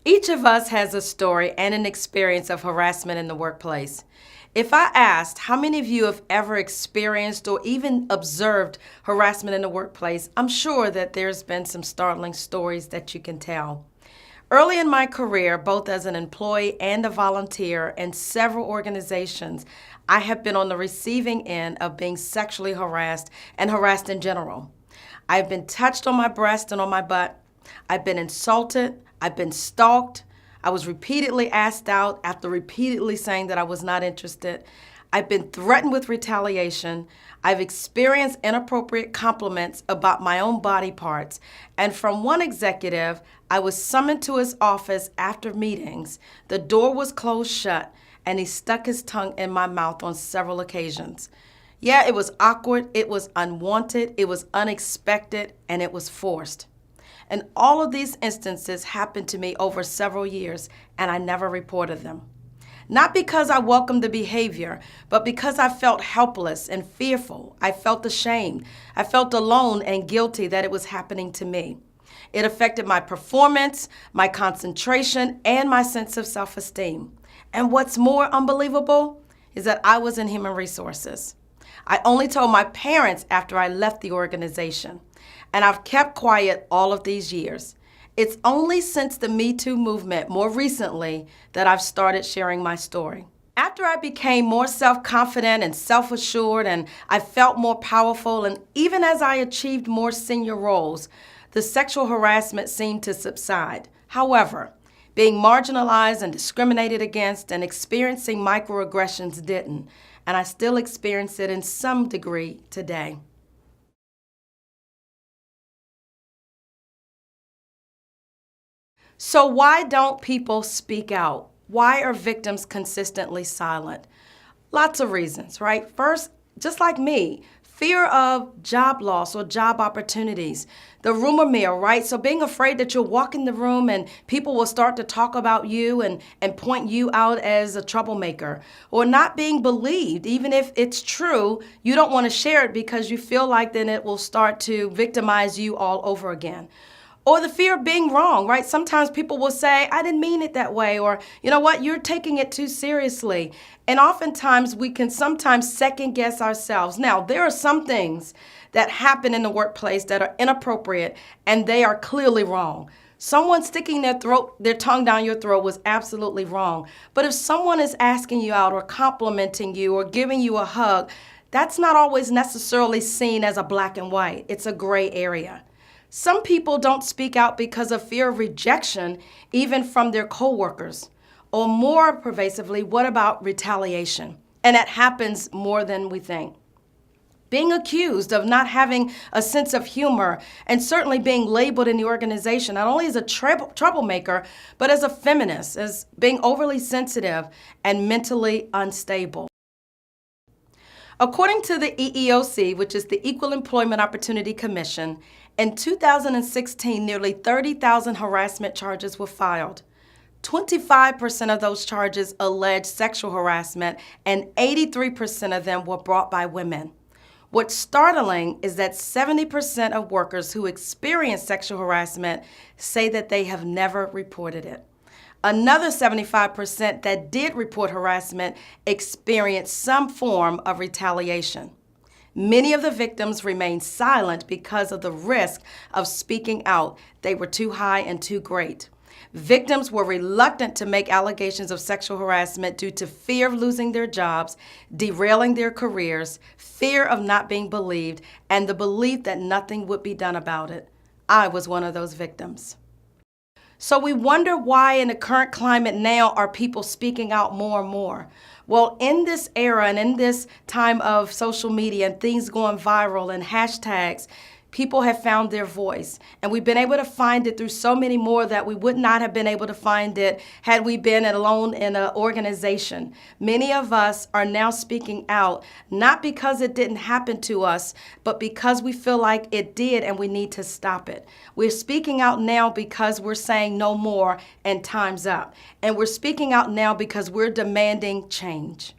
Each of us has a story and an experience of harassment in the workplace. If I asked how many of you have ever experienced or even observed harassment in the workplace, I'm sure that there's been some startling stories that you can tell. Early in my career, both as an employee and a volunteer in several organizations, I have been on the receiving end of being sexually harassed and harassed in general. I've been touched on my breast and on my butt. I've been insulted. I've been stalked. I was repeatedly asked out after repeatedly saying that I was not interested. I've been threatened with retaliation. I've experienced inappropriate compliments about my own body parts. And from one executive, I was summoned to his office after meetings. The door was closed shut, and he stuck his tongue in my mouth on several occasions. Yeah, it was awkward, it was unwanted, it was unexpected, and it was forced. And all of these instances happened to me over several years, and I never reported them. Not because I welcomed the behavior, but because I felt helpless and fearful. I felt ashamed. I felt alone and guilty that it was happening to me. It affected my performance, my concentration, and my sense of self-esteem. And what's more unbelievable is that I was in human resources. I only told my parents after I left the organization. And I've kept quiet all of these years. It's only since the Me Too movement, more recently, that I've started sharing my story. After I became more self-confident and self-assured, and I felt more powerful, and even as I achieved more senior roles, the sexual harassment seemed to subside. However, being marginalized and discriminated against and experiencing microaggressions didn't, and I still experience it in some degree today. So why don't people speak out? Why are victims consistently silent? Lots of reasons, right? First, just like me, fear of job loss or job opportunities. The rumor mill, right? So being afraid that you'll walk in the room and people will start to talk about you and point you out as a troublemaker. Or not being believed, even if it's true, you don't want to share it because you feel like then it will start to victimize you all over again. Or the fear of being wrong, right? Sometimes people will say, I didn't mean it that way, or you know what, you're taking it too seriously. And oftentimes we can sometimes second guess ourselves. Now, there are some things that happen in the workplace that are inappropriate and they are clearly wrong. Someone sticking their tongue down your throat was absolutely wrong. But if someone is asking you out or complimenting you or giving you a hug, that's not always necessarily seen as a black and white. It's a gray area. Some people don't speak out because of fear of rejection, even from their coworkers. Or more pervasively, what about retaliation? And that happens more than we think. Being accused of not having a sense of humor and certainly being labeled in the organization, not only as a troublemaker, but as a feminist, as being overly sensitive and mentally unstable. According to the EEOC, which is the Equal Employment Opportunity Commission, in 2016, nearly 30,000 harassment charges were filed. 25% of those charges alleged sexual harassment, and 83% of them were brought by women. What's startling is that 70% of workers who experience sexual harassment say that they have never reported it. Another 75% that did report harassment experienced some form of retaliation. Many of the victims remained silent because of the risk of speaking out. They were too high and too great. Victims were reluctant to make allegations of sexual harassment due to fear of losing their jobs, derailing their careers, fear of not being believed, and the belief that nothing would be done about it. I was one of those victims. So we wonder why in the current climate now are people speaking out more and more. Well, in this era and in this time of social media and things going viral and hashtags, people have found their voice. And we've been able to find it through so many more that we would not have been able to find it had we been alone in an organization. Many of us are now speaking out, not because it didn't happen to us, but because we feel like it did and we need to stop it. We're speaking out now because we're saying no more and time's up. And we're speaking out now because we're demanding change.